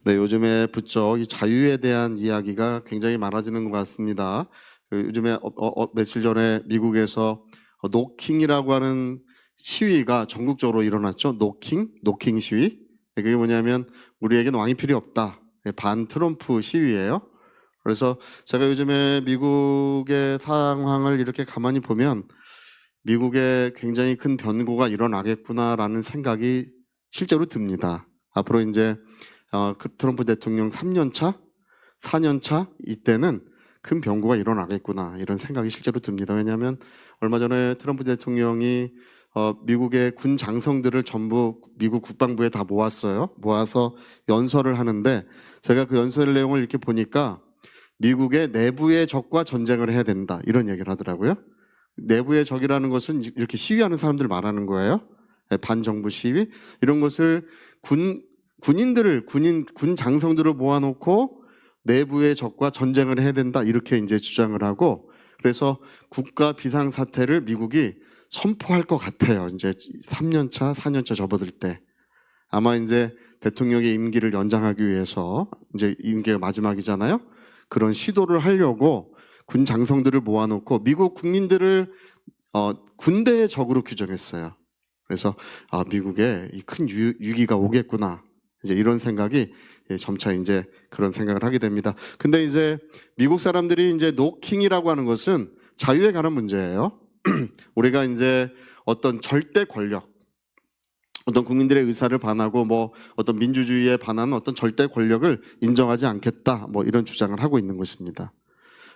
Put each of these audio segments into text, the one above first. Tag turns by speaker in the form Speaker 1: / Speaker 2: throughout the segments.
Speaker 1: 네, 요즘에 부쩍 이 자유에 대한 이야기가 굉장히 많아지는 것 같습니다. 요즘에 며칠 전에 미국에서 노킹이라고 하는 시위가 전국적으로 일어났죠. 노킹 시위. 그게 뭐냐면 우리에겐 왕이 필요 없다. 반 트럼프 시위예요. 그래서 제가 요즘에 미국의 상황을 이렇게 가만히 보면 미국에 굉장히 큰 변고가 일어나겠구나라는 생각이 실제로 듭니다. 앞으로 이제 트럼프 대통령 3년 차, 4년 차 이때는 큰 변고가 일어나겠구나 이런 생각이 실제로 듭니다. 왜냐하면 얼마 전에 트럼프 대통령이 미국의 군 장성들을 전부 미국 국방부에 다 모았어요. 모아서 연설을 하는데 제가 그 연설 내용을 이렇게 보니까 미국의 내부의 적과 전쟁을 해야 된다 이런 얘기를 하더라고요. 내부의 적이라는 것은 이렇게 시위하는 사람들 말하는 거예요. 반정부 시위 이런 것을 군 장성들을 모아놓고 내부의 적과 전쟁을 해야 된다 이렇게 이제 주장을 하고, 그래서 국가 비상사태를 미국이 선포할 것 같아요. 이제 3년 차, 4년 차 접어들 때 아마 이제 대통령의 임기를 연장하기 위해서 이제 임기가 마지막이잖아요. 그런 시도를 하려고 군 장성들을 모아놓고 미국 국민들을 군대의 적으로 규정했어요. 그래서 미국에 이 큰 위기가 오겠구나. 이제 이런 생각이 점차 이제 그런 생각을 하게 됩니다. 근데 이제 미국 사람들이 이제 노킹이라고 하는 것은 자유에 관한 문제예요. 우리가 이제 어떤 절대 권력, 어떤 국민들의 의사를 반하고 뭐 어떤 민주주의에 반하는 어떤 절대 권력을 인정하지 않겠다. 뭐 이런 주장을 하고 있는 것입니다.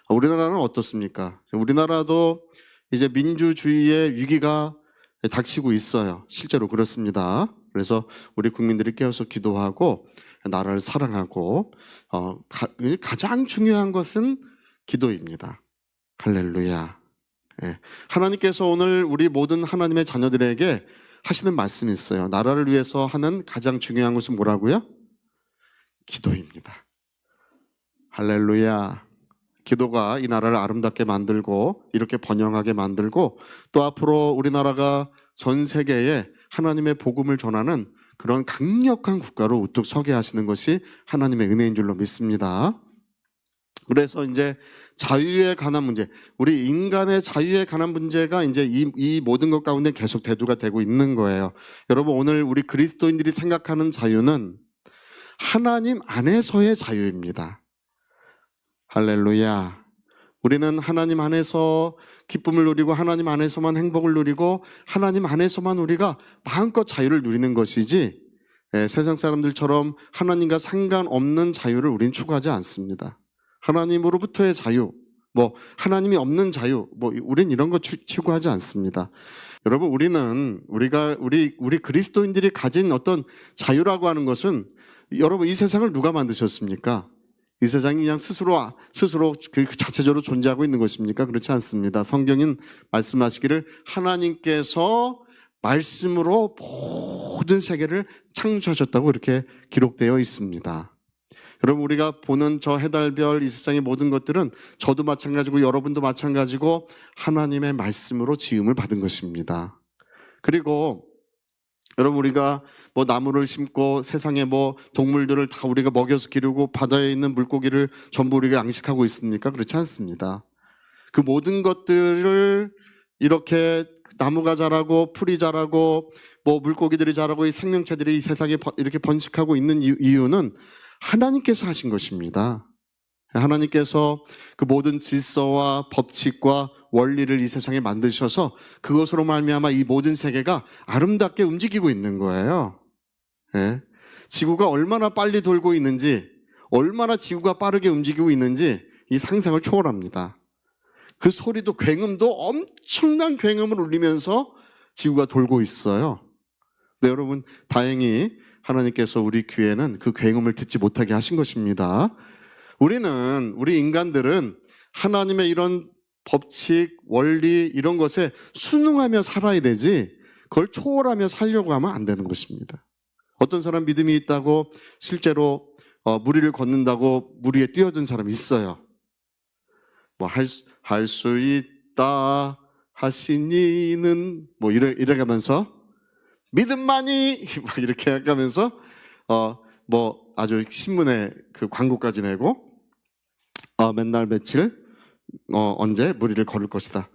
Speaker 1: 우리나라는 어떻습니까? 우리나라도 이제 민주주의의 위기가 닥치고 있어요. 실제로 그렇습니다. 그래서 우리 국민들이 깨어서 기도하고 나라를 사랑하고 가장 중요한 것은 기도입니다. 할렐루야. 하나님께서 오늘 우리 모든 하나님의 자녀들에게 하시는 말씀이 있어요. 나라를 위해서 하는 가장 중요한 것은 뭐라고요? 기도입니다. 할렐루야. 기도가 이 나라를 아름답게 만들고 이렇게 번영하게 만들고 또 앞으로 우리나라가 전 세계에 하나님의 복음을 전하는 그런 강력한 국가로 우뚝 서게 하시는 것이 하나님의 은혜인 줄로 믿습니다. 그래서 이제 자유에 관한 문제, 우리 인간의 자유에 관한 문제가 이제 이 모든 것 가운데 계속 대두가 되고 있는 거예요. 여러분, 오늘 우리 그리스도인들이 생각하는 자유는 하나님 안에서의 자유입니다. 할렐루야. 우리는 하나님 안에서 기쁨을 누리고 하나님 안에서만 행복을 누리고 하나님 안에서만 우리가 마음껏 자유를 누리는 것이지 세상 사람들처럼 하나님과 상관없는 자유를 우리는 추구하지 않습니다. 하나님으로부터의 자유, 뭐 하나님이 없는 자유, 뭐 우린 이런 거 추구하지 않습니다. 여러분, 우리 그리스도인들이 가진 어떤 자유라고 하는 것은, 여러분, 이 세상을 누가 만드셨습니까? 이 세상이 그냥 스스로 그 자체적으로 존재하고 있는 것입니까? 그렇지 않습니다. 성경은 말씀하시기를 하나님께서 말씀으로 모든 세계를 창조하셨다고 이렇게 기록되어 있습니다. 여러분, 우리가 보는 저 해달별 이 세상의 모든 것들은 저도 마찬가지고 여러분도 마찬가지고 하나님의 말씀으로 지음을 받은 것입니다. 그리고 여러분, 우리가 뭐 나무를 심고 세상에 뭐 동물들을 다 우리가 먹여서 기르고 바다에 있는 물고기를 전부 우리가 양식하고 있습니까? 그렇지 않습니다. 그 모든 것들을 이렇게 나무가 자라고 풀이 자라고 뭐 물고기들이 자라고 이 생명체들이 이 세상에 이렇게 번식하고 있는 이유는 하나님께서 하신 것입니다. 하나님께서 그 모든 질서와 법칙과 원리를 이 세상에 만드셔서 그것으로 말미암아 이 모든 세계가 아름답게 움직이고 있는 거예요. 지구가 얼마나 빨리 돌고 있는지, 얼마나 지구가 빠르게 움직이고 있는지 이 상상을 초월합니다. 그 소리도, 굉음도 엄청난 굉음을 울리면서 지구가 돌고 있어요. 네, 여러분, 다행히 하나님께서 우리 귀에는 그 굉음을 듣지 못하게 하신 것입니다. 우리 인간들은 하나님의 이런 법칙, 원리 이런 것에 순응하며 살아야 되지 그걸 초월하며 살려고 하면 안 되는 것입니다. 어떤 사람 믿음이 있다고 실제로 무리를 걷는다고 물 위에 뛰어든 사람이 있어요. 뭐 할 수 있다 하시니는 뭐 이래가면서 믿음만이 막 이렇게 하면서 뭐 아주 신문에 그 광고까지 내고 맨날 며칠 언제 무리를 걸을 것이다.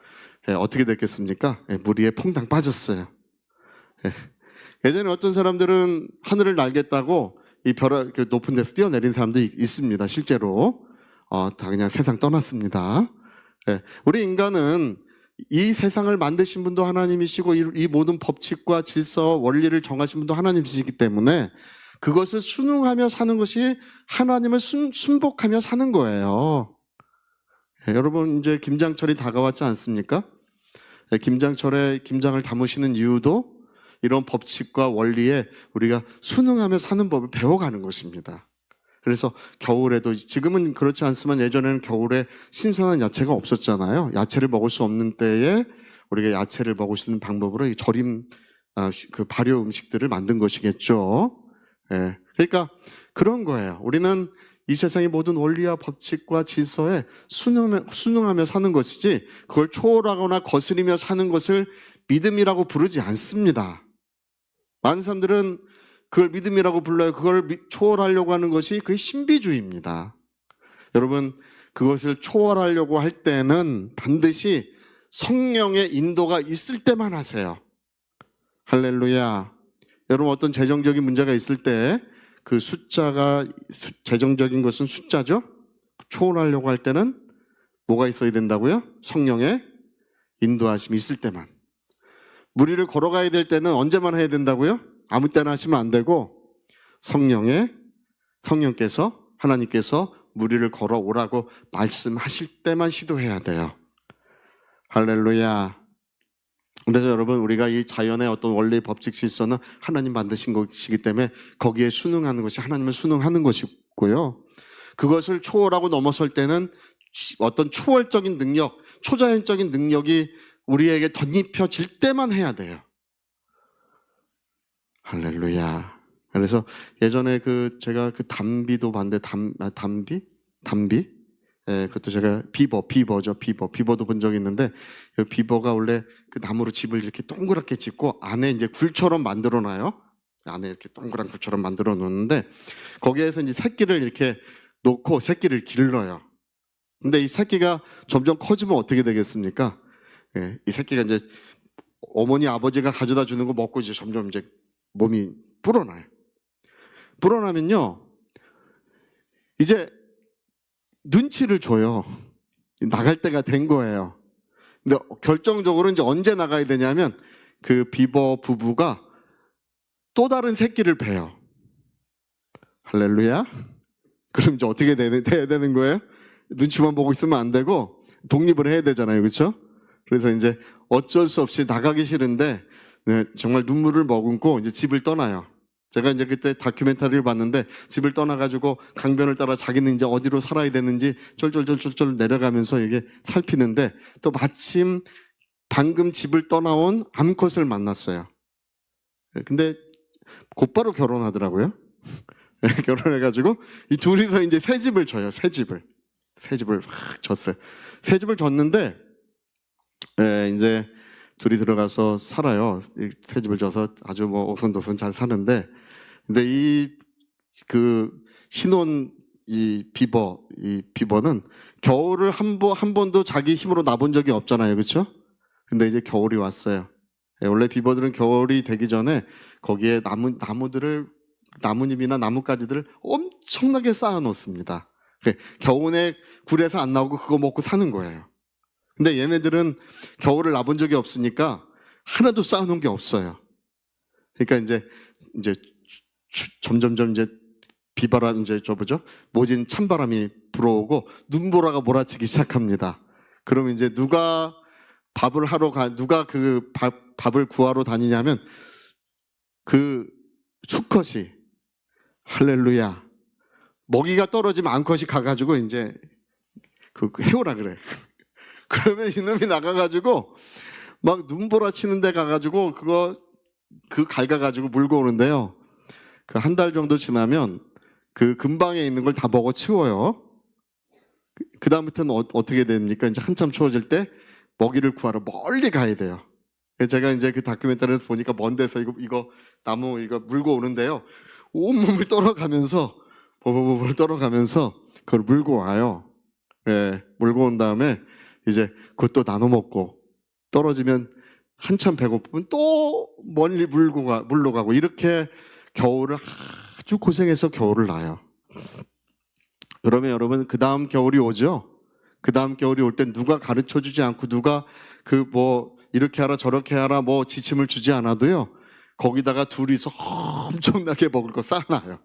Speaker 1: 어떻게 됐겠습니까? 무리에 퐁당 빠졌어요. 예전에 어떤 사람들은 하늘을 날겠다고 이 그 높은 데서 뛰어내린 사람도 있습니다. 실제로 다 그냥 세상 떠났습니다. 우리 인간은 이 세상을 만드신 분도 하나님이시고 이 모든 법칙과 질서, 원리를 정하신 분도 하나님이시기 때문에 그것을 순응하며 사는 것이 하나님을 순복하며 사는 거예요. 여러분 이제 김장철이 다가왔지 않습니까? 김장철에 김장을 담으시는 이유도 이런 법칙과 원리에 우리가 순응하며 사는 법을 배워가는 것입니다. 그래서 겨울에도 지금은 그렇지 않지만 예전에는 겨울에 신선한 야채가 없었잖아요. 야채를 먹을 수 없는 때에 우리가 야채를 먹을 수 있는 방법으로 절임 그 발효 음식들을 만든 것이겠죠. 그러니까 그런 거예요. 우리는 이 세상의 모든 원리와 법칙과 질서에 순응하며 사는 것이지 그걸 초월하거나 거스리며 사는 것을 믿음이라고 부르지 않습니다. 많은 사람들은 그걸 믿음이라고 불러요. 그걸 초월하려고 하는 것이 그게 신비주의입니다. 여러분 그것을 초월하려고 할 때는 반드시 성령의 인도가 있을 때만 하세요. 할렐루야. 여러분 어떤 재정적인 문제가 있을 때 그 숫자가 재정적인 것은 숫자죠. 초월하려고 할 때는 뭐가 있어야 된다고요? 성령의 인도하심이 있을 때만. 무리를 걸어가야 될 때는 언제만 해야 된다고요? 아무 때나 하시면 안 되고 성령께서 하나님께서 무리를 걸어오라고 말씀하실 때만 시도해야 돼요. 할렐루야. 그래서 여러분 우리가 이 자연의 어떤 원리 법칙 질서는 하나님 만드신 것이기 때문에 거기에 순응하는 것이 하나님을 순응하는 것이고요. 그것을 초월하고 넘어설 때는 어떤 초월적인 능력, 초자연적인 능력이 우리에게 덧입혀질 때만 해야 돼요. 할렐루야. 그래서 예전에 제가 담비도 봤는데 담비? 그것도 제가 비버도 본 적이 있는데 그 비버가 원래 그 나무로 집을 이렇게 동그랗게 짓고 안에 이제 굴처럼 만들어 놔요. 안에 이렇게 동그란 굴처럼 만들어 놓는데 거기에서 이제 새끼를 이렇게 놓고 새끼를 길러요. 근데 이 새끼가 점점 커지면 어떻게 되겠습니까? 이 새끼가 이제 어머니 아버지가 가져다 주는 거 먹고 이제 점점 이제 몸이 불어나요. 불어나면요 이제 눈치를 줘요. 나갈 때가 된 거예요. 근데 결정적으로 이제 언제 나가야 되냐면 그 비버 부부가 또 다른 새끼를 베요. 할렐루야. 그럼 이제 어떻게 돼야 되는 거예요? 눈치만 보고 있으면 안 되고 독립을 해야 되잖아요. 그렇죠? 그래서 이제 어쩔 수 없이 나가기 싫은데 정말 눈물을 머금고 이제 집을 떠나요. 제가 이제 그때 다큐멘터리를 봤는데 집을 떠나가지고 강변을 따라 자기는 이제 어디로 살아야 되는지 쫄쫄쫄쫄 내려가면서 이게 살피는데 또 마침 방금 집을 떠나온 암컷을 만났어요. 근데 곧바로 결혼하더라고요. 결혼해가지고 이 둘이서 이제 새 집을 져요. 새 집을 확 졌어요. 새 집을 졌는데 이제 둘이 들어가서 살아요. 새 집을 져서 아주 뭐 오손도손 잘 사는데, 근데 신혼 비버는 겨울을 한 번도 자기 힘으로 나본 적이 없잖아요, 그렇죠? 근데 이제 겨울이 왔어요. 원래 비버들은 겨울이 되기 전에 거기에 나뭇잎이나 나뭇가지들을 엄청나게 쌓아 놓습니다. 겨울에 굴에서 안 나오고 그거 먹고 사는 거예요. 근데 얘네들은 겨울을 나본 적이 없으니까 하나도 쌓아놓은 게 없어요. 그러니까 이제 점점점 이제 비바람 모진 찬바람이 불어오고 눈보라가 몰아치기 시작합니다. 그러면 이제 누가 밥을 구하러 다니냐면 그 수컷이 할렐루야 먹이가 떨어지면 암컷이 가가지고 이제 해오라 그래. 그러면 이놈이 나가가지고 막 눈보라 치는 데 가가지고 갈가가지고 물고 오는데요. 그 한 달 정도 지나면 그 근방에 있는 걸 다 먹어 치워요. 그 다음부터는 어떻게 됩니까? 이제 한참 추워질 때 먹이를 구하러 멀리 가야 돼요. 제가 이제 그 다큐멘터리에서 보니까 먼 데서 이거 나무 물고 오는데요. 온몸을 떨어가면서 보보보보 떨어가면서 그걸 물고 와요. 예, 물고 온 다음에 이제 그것도 나눠 먹고 떨어지면 한참 배고프면 또 멀리 물러 가고 이렇게 겨울을 아주 고생해서 겨울을 나요. 그러면 여러분 그 다음 겨울이 오죠. 그 다음 겨울이 올 땐 누가 가르쳐 주지 않고 누가 그 뭐 이렇게 하라 저렇게 하라 뭐 지침을 주지 않아도요. 거기다가 둘이서 엄청나게 먹을 거 쌓아놔요.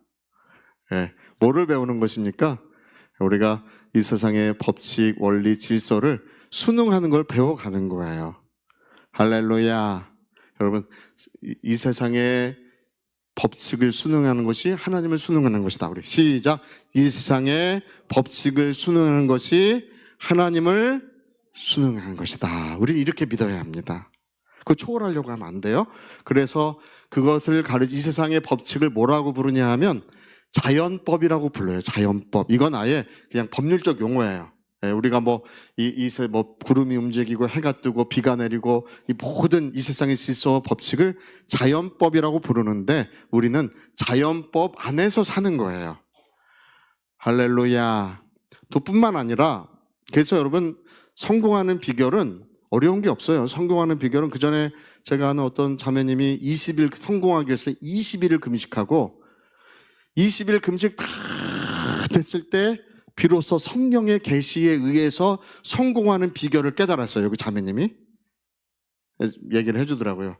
Speaker 1: 예, 뭐를 배우는 것입니까? 우리가 이 세상의 법칙, 원리, 질서를 순응하는 걸 배워가는 거예요. 할렐루야. 여러분, 이 세상의 법칙을 순응하는 것이 하나님을 순응하는 것이다. 우리 시작. 이 세상의 법칙을 순응하는 것이 하나님을 순응하는 것이다. 우리 이렇게 믿어야 합니다. 그거 초월하려고 하면 안 돼요. 그래서 그것을 이 세상의 법칙을 뭐라고 부르냐 하면 자연법이라고 불러요. 자연법. 이건 아예 그냥 법률적 용어예요. 우리가 뭐 구름이 움직이고 해가 뜨고 비가 내리고 이 모든 이 세상의 질서 법칙을 자연법이라고 부르는데 우리는 자연법 안에서 사는 거예요. 할렐루야. 뿐만 아니라 그래서 여러분 성공하는 비결은 어려운 게 없어요. 성공하는 비결은 그 전에 제가 아는 어떤 자매님이 20일 성공하기 위해서 20일을 금식하고 20일 금식 다 됐을 때 비로소 성령의 계시에 의해서 성공하는 비결을 깨달았어요. 그 자매님이 얘기를 해주더라고요.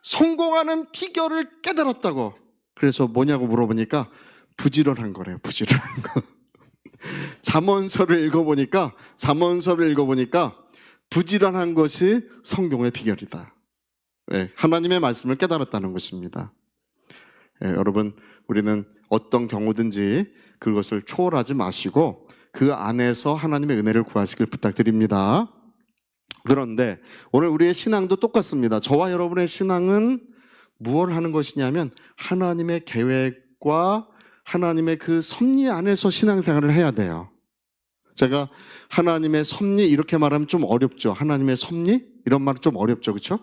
Speaker 1: 성공하는 비결을 깨달았다고. 그래서 뭐냐고 물어보니까 부지런한 거래요. 부지런한 거. 잠언서를 읽어보니까 부지런한 것이 성공의 비결이다. 네, 하나님의 말씀을 깨달았다는 것입니다. 네, 여러분 우리는 어떤 경우든지 그것을 초월하지 마시고 그 안에서 하나님의 은혜를 구하시길 부탁드립니다. 그런데 오늘 우리의 신앙도 똑같습니다. 저와 여러분의 신앙은 무엇을 하는 것이냐면 하나님의 계획과 하나님의 그 섭리 안에서 신앙생활을 해야 돼요. 제가 하나님의 섭리 이렇게 말하면 좀 어렵죠. 하나님의 섭리? 이런 말은 좀 어렵죠. 그렇죠?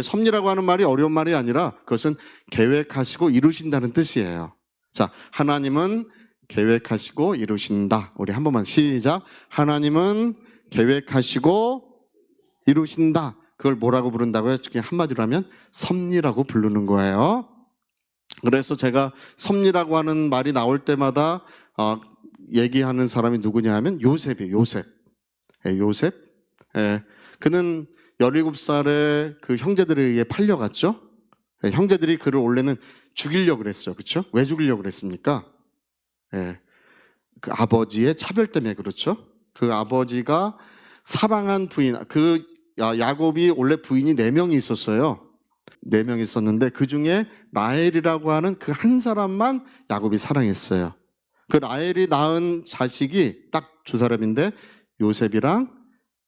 Speaker 1: 섭리라고 하는 말이 어려운 말이 아니라 그것은 계획하시고 이루신다는 뜻이에요. 자, 하나님은 계획하시고 이루신다. 우리 한 번만 시작. 하나님은 계획하시고 이루신다. 그걸 뭐라고 부른다고요? 그냥 한마디로 하면 섭리라고 부르는 거예요. 그래서 제가 섭리라고 하는 말이 나올 때마다 얘기하는 사람이 누구냐 하면 요셉이에요. 요셉. 요셉. 그는 17살에 그 형제들에 의해 팔려갔죠. 형제들이 그를 원래는 죽이려고 그랬어요. 그렇죠? 왜 죽이려고 그랬습니까? 그 아버지의 차별 때문에 그렇죠. 그 아버지가 사랑한 부인, 야곱이 원래 부인이 4명이 있었어요. 4명이 있었는데 그 중에 라헬이라고 하는 그 한 사람만 야곱이 사랑했어요. 그 라헬이 낳은 자식이 딱 2사람인데 요셉이랑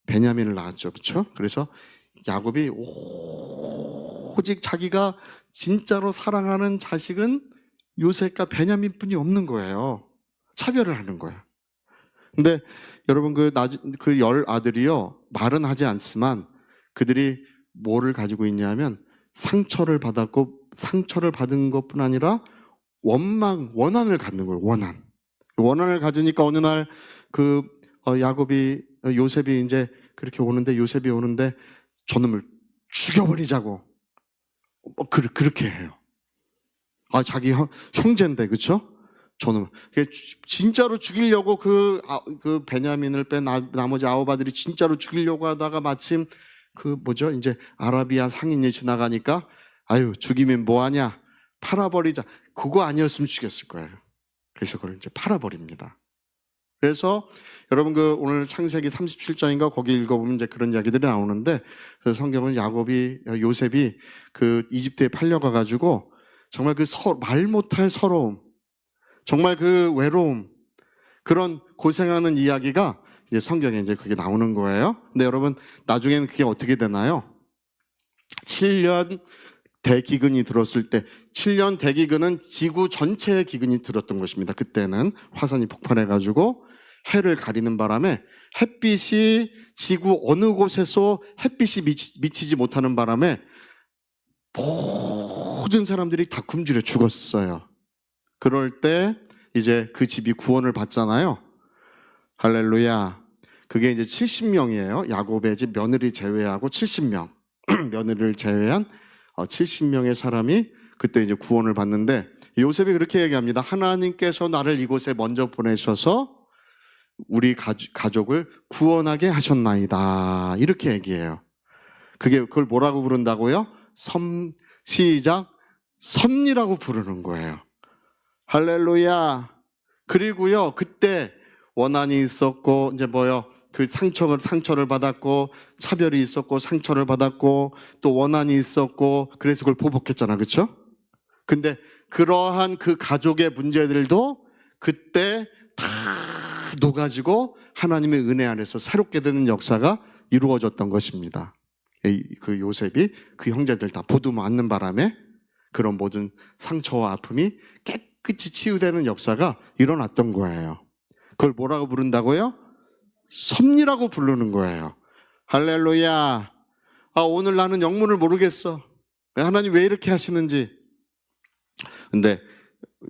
Speaker 1: 베냐민을 낳았죠. 그렇죠? 그래서 야곱이 오직 자기가 진짜로 사랑하는 자식은 요셉과 베냐민뿐이 없는 거예요. 차별을 하는 거예요. 근데 여러분 그 10아들이요 말은 하지 않지만 그들이 뭐를 가지고 있냐면 상처를 받았고 상처를 받은 것뿐 아니라 원한을 갖는 거예요. 원한을 가지니까 어느 날 요셉이 이제 그렇게 오는데 요셉이 오는데 저놈을 죽여버리자고 그렇게 해요. 자기 형제인데 그렇죠? 저놈 진짜로 죽이려고 그 베냐민을 뺀 나머지 9아들이 진짜로 죽이려고 하다가 마침 이제 아라비아 상인이 지나가니까 죽이면 뭐하냐 팔아버리자. 그거 아니었으면 죽였을 거예요. 그래서 그걸 이제 팔아버립니다. 그래서 여러분 오늘 창세기 37장인가 거기 읽어보면 이제 그런 이야기들이 나오는데 성경은 요셉이 이집트에 팔려가가지고 정말 말 못할 서러움, 정말 외로움, 그런 고생하는 이야기가 이제 성경에 이제 그게 나오는 거예요. 근데 여러분 나중에는 그게 어떻게 되나요? 7년 대기근이 들었을 때 7년 대기근은 지구 전체의 기근이 들었던 것입니다. 그때는 화산이 폭발해가지고 해를 가리는 바람에 햇빛이 지구 어느 곳에서 햇빛이 미치지 못하는 바람에 모든 사람들이 다 굶주려 죽었어요. 그럴 때 이제 그 집이 구원을 받잖아요. 할렐루야. 그게 이제 70명이에요. 야곱의 집 며느리 제외하고 70명. 며느리를 제외한 70명의 사람이 그때 이제 구원을 받는데, 요셉이 그렇게 얘기합니다. 하나님께서 나를 이곳에 먼저 보내셔서 우리 가족을 구원하게 하셨나이다. 이렇게 얘기해요. 그걸 뭐라고 부른다고요? 시작. 섭리라고 부르는 거예요. 할렐루야. 그리고요, 그때 원한이 있었고, 이제 그 상처를 받았고, 차별이 있었고, 상처를 받았고, 또 원한이 있었고, 그래서 그걸 보복했잖아. 그쵸? 근데 그러한 그 가족의 문제들도 그때 다 녹아지고 하나님의 은혜 안에서 새롭게 되는 역사가 이루어졌던 것입니다. 그 요셉이 그 형제들 다 보듬어 안는 바람에 그런 모든 상처와 아픔이 깨끗이 치유되는 역사가 일어났던 거예요. 그걸 뭐라고 부른다고요? 섭리라고 부르는 거예요. 할렐루야. 오늘 나는 영문을 모르겠어. 하나님 왜 이렇게 하시는지. 근데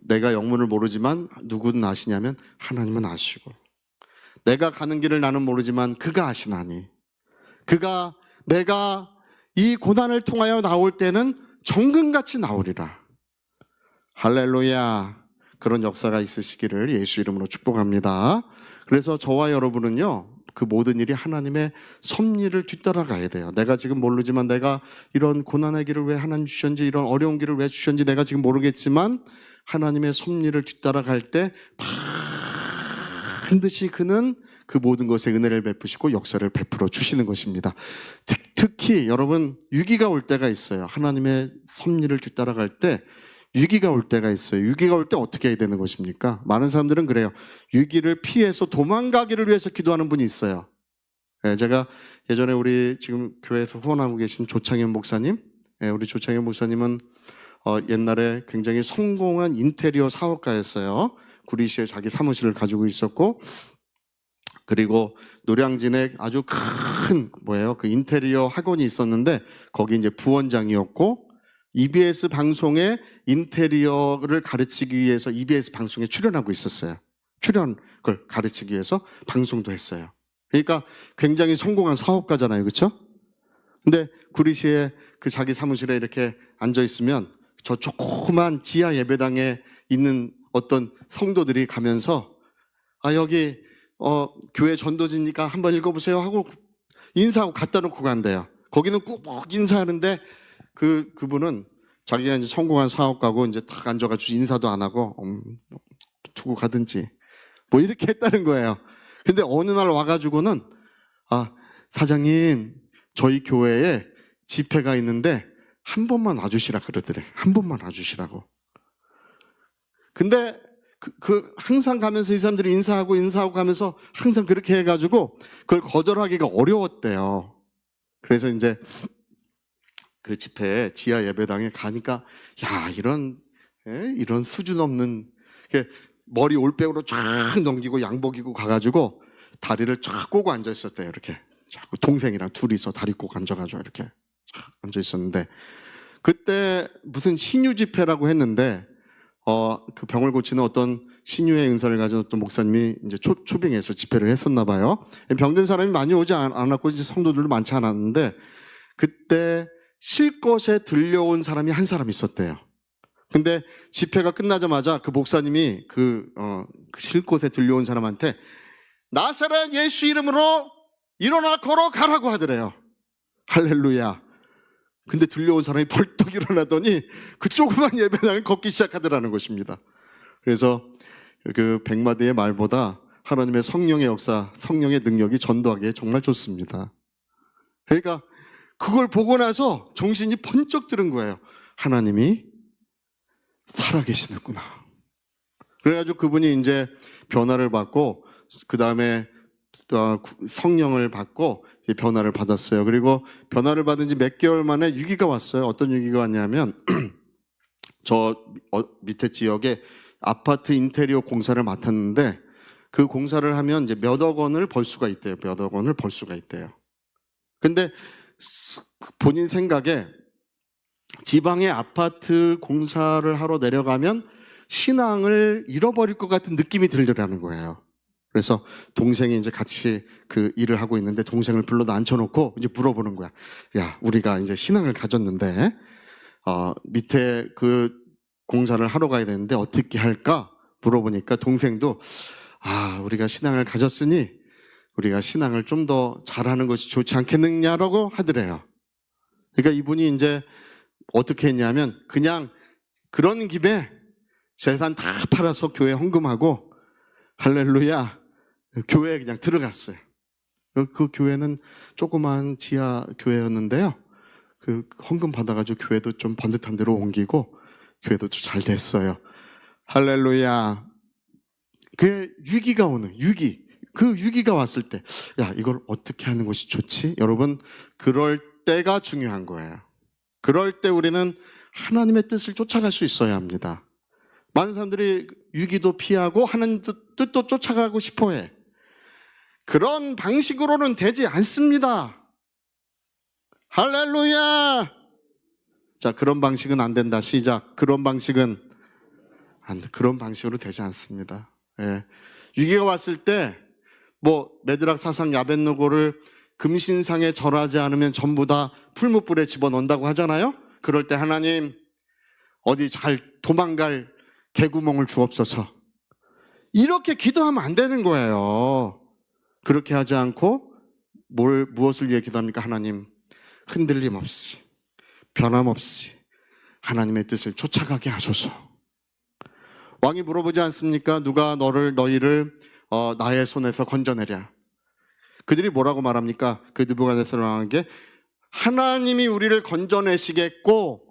Speaker 1: 내가 영문을 모르지만 누구는 아시냐면 하나님은 아시고, 내가 가는 길을 나는 모르지만 그가 아시나니, 내가 이 고난을 통하여 나올 때는 정금같이 나오리라. 할렐루야. 그런 역사가 있으시기를 예수 이름으로 축복합니다. 그래서 저와 여러분은요, 그 모든 일이 하나님의 섭리를 뒤따라가야 돼요. 내가 지금 모르지만, 내가 이런 고난의 길을 왜 하나님 주셨는지, 이런 어려운 길을 왜 주셨는지 내가 지금 모르겠지만, 하나님의 섭리를 뒤따라갈 때 반드시 그는 그 모든 것에 은혜를 베푸시고 역사를 베풀어 주시는 것입니다. 특히 여러분, 위기가 올 때가 있어요. 하나님의 섭리를 뒤따라갈 때 위기가 올 때가 있어요. 위기가 올 때 어떻게 해야 되는 것입니까? 많은 사람들은 그래요. 위기를 피해서 도망가기를 위해서 기도하는 분이 있어요. 제가 예전에 우리 지금 교회에서 후원하고 계신 조창현 목사님, 우리 조창현 목사님은 옛날에 굉장히 성공한 인테리어 사업가였어요. 구리시에 자기 사무실을 가지고 있었고, 그리고 노량진에 아주 큰 그 인테리어 학원이 있었는데 거기 이제 부원장이었고, EBS 방송에 인테리어를 가르치기 위해서 EBS 방송에 출연하고 있었어요. 출연을 가르치기 위해서 방송도 했어요. 그러니까 굉장히 성공한 사업가잖아요. 그렇죠? 근데 구리시에 그 자기 사무실에 이렇게 앉아 있으면 저 조그만 지하 예배당에 있는 어떤 성도들이 가면서 여기 교회 전도지니까 한번 읽어보세요 하고 인사하고 갖다 놓고 간대요. 거기는 꾹 인사하는데 그분은 자기가 이제 성공한 사업가고 이제 딱 앉아가지고 인사도 안 하고 두고 가든지 뭐 이렇게 했다는 거예요. 근데 어느 날 와가지고는 사장님, 저희 교회에 집회가 있는데 한 번만 와주시라 그러더래. 한 번만 와주시라고. 근데 항상 가면서 이 사람들이 인사하고 가면서 항상 그렇게 해가지고 그걸 거절하기가 어려웠대요. 그래서 이제 그 집회에 지하 예배당에 가니까 이런 수준 없는, 머리 올백으로 쫙 넘기고 양복이고 가가지고 다리를 쫙 꼬고 앉아 있었대요. 이렇게 동생이랑 둘이서 다리 꼭 앉아가지고 이렇게 쫙 앉아 있었는데, 그때 무슨 신유 집회라고 했는데 그 병을 고치는 어떤 신유의 은사를 가진 어떤 목사님이 이제 초빙해서 집회를 했었나 봐요. 병든 사람이 많이 오지 않았고 이제 성도들도 많지 않았는데, 그때 쉴 곳에 들려온 사람이 한 사람 있었대요. 근데 집회가 끝나자마자 그 목사님이 쉴 곳에 들려온 사람한테 나사렛 예수 이름으로 일어나 걸어가라고 하더래요. 할렐루야. 근데 들려온 사람이 벌떡 일어나더니 그 조그만 예배당을 걷기 시작하더라는 것입니다. 그래서 그 백마디의 말보다 하나님의 성령의 역사, 성령의 능력이 전도하기에 정말 좋습니다. 그러니까 그걸 보고 나서 정신이 번쩍 드는 거예요. 하나님이 살아계시는구나. 그래가지고 그분이 이제 변화를 받고, 그 다음에 성령을 받고 변화를 받았어요. 그리고 변화를 받은 지 몇 개월 만에 위기가 왔어요. 어떤 위기가 왔냐면 저 밑에 지역에 아파트 인테리어 공사를 맡았는데, 그 공사를 하면 이제 몇억 원을 벌 수가 있대요. 몇억 원을 벌 수가 있대요. 근데 본인 생각에 지방에 아파트 공사를 하러 내려가면 신앙을 잃어버릴 것 같은 느낌이 들더라는 거예요. 그래서 동생이 이제 같이 그 일을 하고 있는데 동생을 불러다 앉혀놓고 이제 물어보는 거야. 야, 우리가 이제 신앙을 가졌는데 밑에 그 공사를 하러 가야 되는데 어떻게 할까? 물어보니까 동생도 우리가 신앙을 가졌으니 우리가 신앙을 좀 더 잘하는 것이 좋지 않겠느냐라고 하더래요. 그러니까 이분이 이제 어떻게 했냐면 그냥 그런 김에 재산 다 팔아서 교회 헌금하고 할렐루야 교회에 그냥 들어갔어요. 그 교회는 조그만 지하 교회였는데요. 그 헌금 받아가지고 교회도 좀 번듯한 데로 옮기고 교회도 잘 됐어요. 할렐루야. 그 위기가 오는 그 위기가 왔을 때 야, 이걸 어떻게 하는 것이 좋지? 여러분, 그럴 때가 중요한 거예요. 그럴 때 우리는 하나님의 뜻을 쫓아갈 수 있어야 합니다. 많은 사람들이 위기도 피하고 하나님 뜻도 쫓아가고 싶어해. 그런 방식으로는 되지 않습니다. 할렐루야. 자, 그런 방식은 안 된다. 시작. 그런 방식은 안 돼. 그런 방식으로 되지 않습니다. 예. 위기가 왔을 때 메드락 사상 야벳노고를 금신상에 절하지 않으면 전부 다 풀무불에 집어넣는다고 하잖아요. 그럴 때 하나님 어디 잘 도망갈 개구멍을 주옵소서. 이렇게 기도하면 안 되는 거예요. 그렇게 하지 않고 무엇을 위해 기도합니까? 하나님 흔들림 없이 변함없이 하나님의 뜻을 쫓아가게 하소서. 왕이 물어보지 않습니까? 누가 너희를 나의 손에서 건져내랴. 그들이 뭐라고 말합니까? 그 느부갓네살 왕에게 하나님이 우리를 건져내시겠고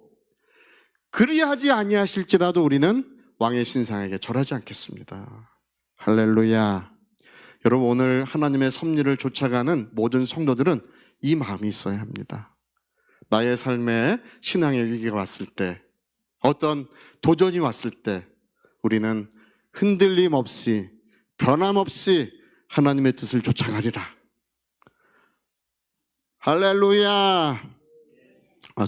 Speaker 1: 그리하지 아니하실지라도 우리는 왕의 신상에게 절하지 않겠습니다. 할렐루야. 여러분, 오늘 하나님의 섭리를 쫓아가는 모든 성도들은 이 마음이 있어야 합니다. 나의 삶에 신앙의 위기가 왔을 때, 어떤 도전이 왔을 때 우리는 흔들림 없이 변함없이 하나님의 뜻을 쫓아가리라. 할렐루야.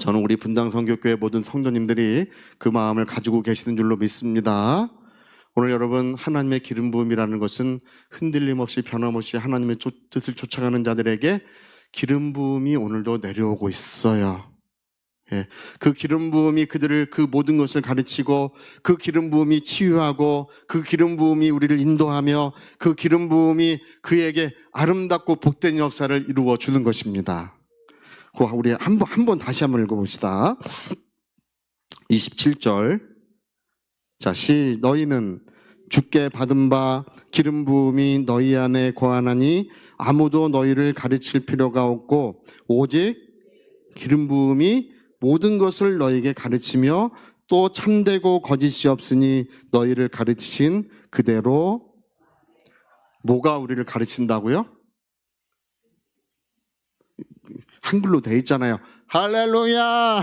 Speaker 1: 저는 우리 분당선교교회 모든 성도님들이 그 마음을 가지고 계시는 줄로 믿습니다. 오늘 여러분, 하나님의 기름 부음이라는 것은 흔들림 없이 변함없이 하나님의 뜻을 쫓아가는 자들에게 기름 부음이 오늘도 내려오고 있어요. 예, 그 기름 부음이 그들을 그 모든 것을 가르치고, 그 기름 부음이 치유하고, 그 기름 부음이 우리를 인도하며, 그 기름 부음이 그에게 아름답고 복된 역사를 이루어 주는 것입니다. 우리 한번 다시 한번 읽어봅시다. 27절. 자, 너희는 주께 받은 바 기름 부음이 너희 안에 거하나니 아무도 너희를 가르칠 필요가 없고 오직 기름 부음이 모든 것을 너희에게 가르치며 또 참되고 거짓이 없으니 너희를 가르치신 그대로. 뭐가 우리를 가르친다고요? 한글로 돼 있잖아요. 할렐루야.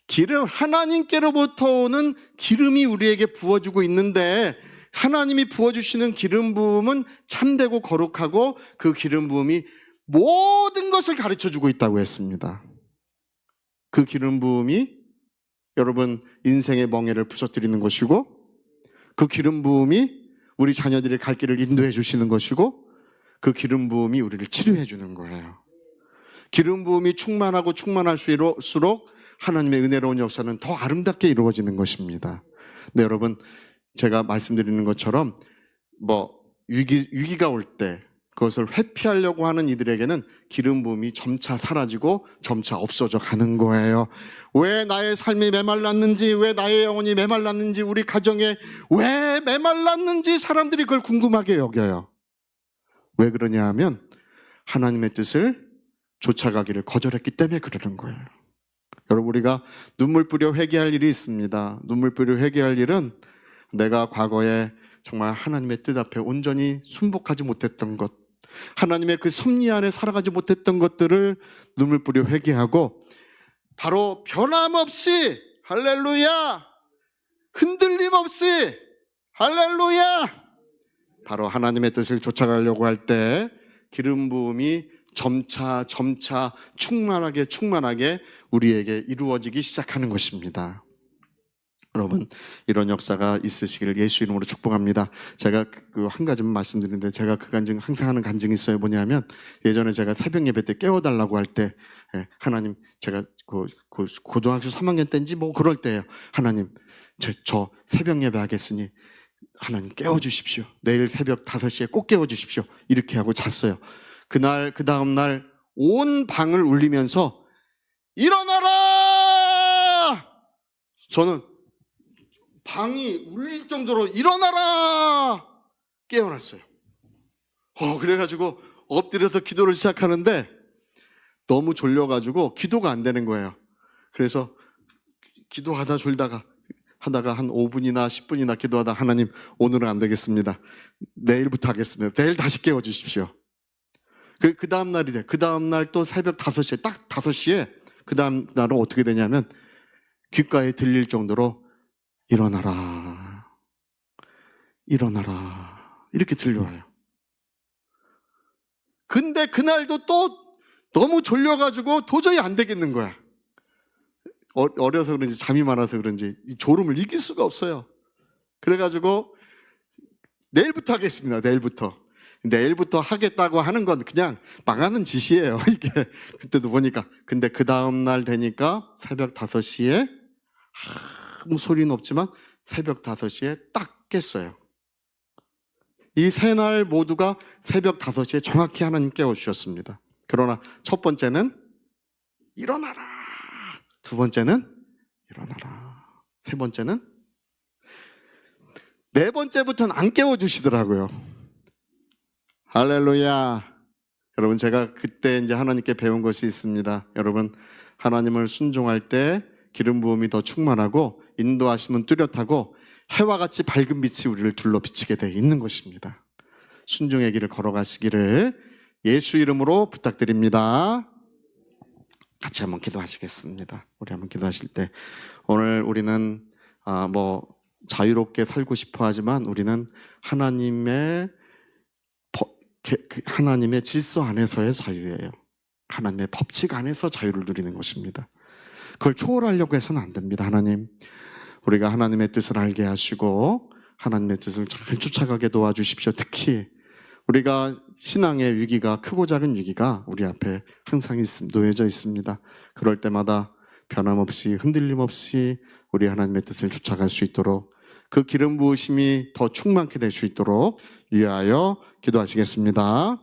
Speaker 1: 기름, 하나님께로부터 오는 기름이 우리에게 부어주고 있는데, 하나님이 부어주시는 기름 부음은 참되고 거룩하고 그 기름 부음이 모든 것을 가르쳐주고 있다고 했습니다. 그 기름 부음이 여러분 인생의 멍에를 부서뜨리는 것이고, 그 기름 부음이 우리 자녀들의 갈 길을 인도해 주시는 것이고, 그 기름 부음이 우리를 치료해 주는 거예요. 기름 부음이 충만하고 충만할수록 하나님의 은혜로운 역사는 더 아름답게 이루어지는 것입니다. 네, 여러분, 제가 말씀드리는 것처럼 위기가 올 때 그것을 회피하려고 하는 이들에게는 기름 부음이 점차 사라지고 점차 없어져 가는 거예요. 왜 나의 삶이 메말랐는지, 왜 나의 영혼이 메말랐는지, 우리 가정에 왜 메말랐는지 사람들이 그걸 궁금하게 여겨요. 왜 그러냐 하면 하나님의 뜻을 쫓아가기를 거절했기 때문에 그러는 거예요. 여러분, 우리가 눈물 뿌려 회개할 일이 있습니다. 눈물 뿌려 회개할 일은 내가 과거에 정말 하나님의 뜻 앞에 온전히 순복하지 못했던 것, 하나님의 그 섭리 안에 살아가지 못했던 것들을 눈물 뿌려 회개하고 바로 변함없이 할렐루야, 흔들림 없이 할렐루야, 바로 하나님의 뜻을 쫓아가려고 할 때 기름 부음이 점차 충만하게 우리에게 이루어지기 시작하는 것입니다. 여러분, 이런 역사가 있으시기를 예수 이름으로 축복합니다. 제가 그 한 가지만 말씀드리는데, 제가 그 간증 항상 하는 간증이 있어요. 뭐냐면, 예전에 제가 새벽 예배 때 깨워달라고 할 때, 하나님, 제가 고등학교 3학년 때인지 뭐 그럴 때예요. 하나님, 저 새벽 예배 하겠으니 하나님 깨워주십시오. 내일 새벽 5시에 꼭 깨워주십시오. 이렇게 하고 잤어요. 그날, 그 다음날 온 방을 울리면서 일어나라! 저는 방이 울릴 정도로 일어나라! 깨어났어요. 그래가지고 엎드려서 기도를 시작하는데 너무 졸려가지고 기도가 안 되는 거예요. 그래서 기도하다 졸다가 하다가 한 5분이나 10분이나 기도하다 하나님, 오늘은 안 되겠습니다. 내일부터 하겠습니다. 내일 다시 깨워주십시오. 그 다음 날이 돼. 그 다음 날 또 새벽 5시에, 딱 5시에 그 다음 날은 어떻게 되냐면 귓가에 들릴 정도로 일어나라, 일어나라 이렇게 들려와요. 근데 그날도 또 너무 졸려가지고 도저히 안 되겠는 거야. 어려서 그런지 잠이 많아서 그런지 이 졸음을 이길 수가 없어요. 그래가지고 내일부터 하겠습니다. 내일부터 하겠다고 하는 건 그냥 망하는 짓이에요. 이게 그때도 보니까. 근데 그 다음날 되니까 새벽 5시에 아무 소리는 없지만 새벽 5시에 딱 깼어요. 이 세 날 모두가 새벽 5시에 정확히 하나님 깨워주셨습니다. 그러나 첫 번째는 일어나라, 두 번째는 일어나라, 세 번째는, 네 번째부터는 안 깨워주시더라고요. 할렐루야. 여러분, 제가 그때 이제 하나님께 배운 것이 있습니다. 여러분, 하나님을 순종할 때 기름 부음이 더 충만하고 인도하심은 뚜렷하고 해와 같이 밝은 빛이 우리를 둘러 비치게 되어 있는 것입니다. 순종의 길을 걸어가시기를 예수 이름으로 부탁드립니다. 같이 한번 기도하시겠습니다. 우리 한번 기도하실 때, 오늘 우리는 자유롭게 살고 싶어 하지만 우리는 하나님의 질서 안에서의 자유예요. 하나님의 법칙 안에서 자유를 누리는 것입니다. 그걸 초월하려고 해서는 안 됩니다. 하나님, 우리가 하나님의 뜻을 알게 하시고 하나님의 뜻을 잘 쫓아가게 도와주십시오. 특히 우리가 신앙의 위기가, 크고 작은 위기가 우리 앞에 항상 놓여져 있습니다. 그럴 때마다 변함없이, 흔들림 없이 우리 하나님의 뜻을 쫓아갈 수 있도록, 그 기름 부으심이 더 충만케 될 수 있도록 위하여 기도하시겠습니다.